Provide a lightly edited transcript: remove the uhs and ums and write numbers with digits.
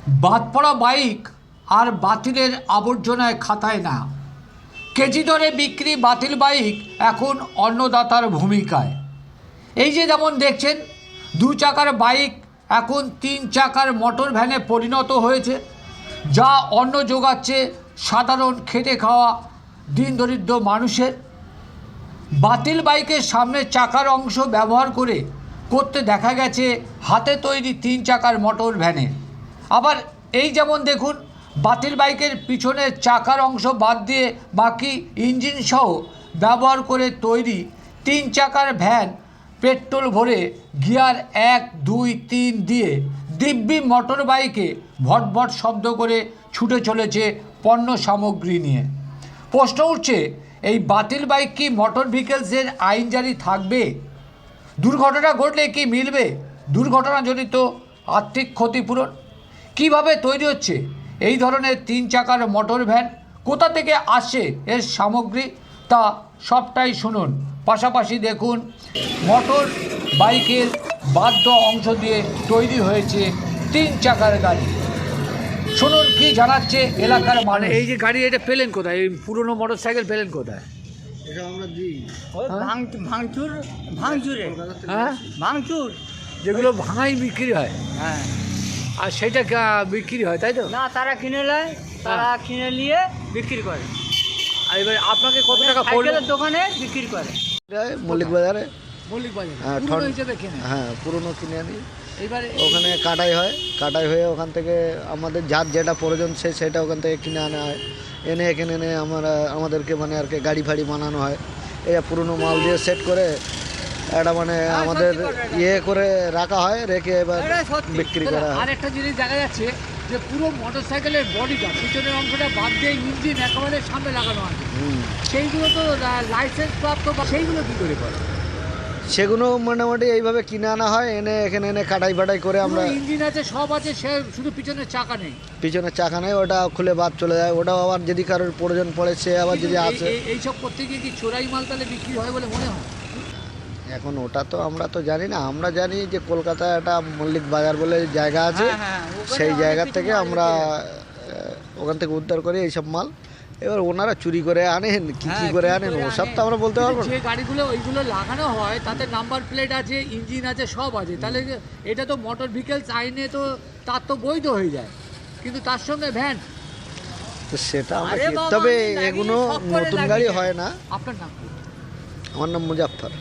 বাদ পড়া বাইক আর বাতিলের আবর্জনায় খাতায় না। কেজি দরে বিক্রি বাতিল বাইক এখন অন্নদাতার ভূমিকায়। এই যে যেমন দেখছেন, 2 চাকার বাইক এখন 3 চাকার মোটর ভ্যানে পরিণত হয়েছে, যা অন্ন যোগাচ্ছে সাধারণ খেটে খাওয়া দিন দরিদ্র মানুষের। বাতিল বাইকের সামনে চাকার অংশ ব্যবহার করতে দেখা গেছে হাতে তৈরি 3 চাকার মোটর ভ্যানে। আবার এই যেমন দেখুন, বাতিল বাইকের পিছনের চাকার অংশ বাদ দিয়ে বাকি ইঞ্জিন সহ ব্যবহার করে তৈরি 3 চাকার ভ্যান পেট্রোল ভরে গিয়ার 1, 2, 3 দিয়ে দিব্যি মোটর বাইকে ভটভট শব্দ করে ছুটে চলেছে পণ্য সামগ্রী নিয়ে। প্রশ্ন উঠছে, এই বাতিল বাইক কি মোটর ভেহিকেলসের আইন জারি থাকবে? দুর্ঘটনা ঘটলে কি মিলবে দুর্ঘটনাজনিত আর্থিক ক্ষতিপূরণ? কিভাবে তৈরি হচ্ছে এই ধরনের 3 চাকার মোটর ভ্যান? কোথা থেকে আসে এর সামগ্রী? তা সবটাই শুনুন। পাশাপাশি দেখুন, মোটর বাইকের বাদ্য অংশ দিয়ে তৈরি হয়েছে 3 চাকার গাড়ি। শুনুন কি জানাচ্ছে এলাকার মানুষ। এই যে গাড়ি, এটা পেলেন কোথায়? এই পুরনো মোটর সাইকেল পেলেন কোথায়? এটা আমরা দিই ভাঙচুর, যেগুলো ভাঙাই বিক্রি হয়। হ্যাঁ, আর সেটা বিক্রি হয়, তাই তো? না, তারা কিনে নেয়, তারা কিনে নিয়ে বিক্রি করে। আর এবার আপনাকে কত টাকা পড়লো? সাইকেলের দোকানে বিক্রি করে। মল্লিক বাজারে। মল্লিক বাজার হ্যাঁ, পুরনো হিসেবে কিনে। হ্যাঁ, পুরনো কিনে আনি। এবারে ওখানে কাটাই হয়ে ওখান থেকে আমাদের যার যেটা প্রয়োজন সেটা ওখান থেকে কিনে আনা হয়। এখানে এনে আমাদেরকে মানে আর কি গাড়ি ফাড়ি বানানো হয়। এই পুরনো মাল দিয়ে সেট করে একটা মানে আমাদের করে রাখা হয়, রেখে এবার বিক্রি করা হয়। আর একটা জিনিস দেখা যাচ্ছে যে পুরো মোটর সাইকেলের বডিটা, পিছনের অংশটা বাদ দিয়ে ইঞ্জিন একেবারে সামনে লাগানো আছে। সেইগুলো তো লাইসেন্স প্রাপ্ত, বা সেইগুলো কী করে করে? সেগুলো মোটামুটি এইভাবে কিনে আনা হয়, এখানে এনে কাটাই ফাটাই করে আমরা। ইঞ্জিন আছে, সব আছে, সে শুধু পিছনের চাকা নেই। পিছনের চাকা নেই, ওটা খুলে বাদ চলে যায়। ওটাও আবার যদি কারোর প্রয়োজন পড়ে সে আবার যদি আসে। এইসব করতে গিয়ে কি চোরাই মাল তাহলে বিক্রি হয় বলে মনে হয়? এখন ওটা তো আমরা তো জানি না। আমরা জানি যে কলকাতায় একটা মল্লিক বাজার বলে জায়গা আছে, সেই জায়গা থেকে আমরা ওখান থেকে উদ্ধার করি এইসব মাল। এবার ওনারা চুরি করে আনেন কি করে আনেন ওসব তো আমরা বলতে পারবো না। যে গাড়িগুলো ওইগুলো লাগানো হয় তাতে নাম্বার প্লেট আছে, ইঞ্জিন আছে, সব আছে, তাহলে এটা তো মোটর ভেহিকেলস আইনে তো তার তো বৈধ হয়ে যায়, কিন্তু তার সঙ্গে ভ্যান। তো সেটা আমরা তবে এগুলো নতুন গাড়ি হয় না। আপনার নাম? আমার নাম মুজাফফর।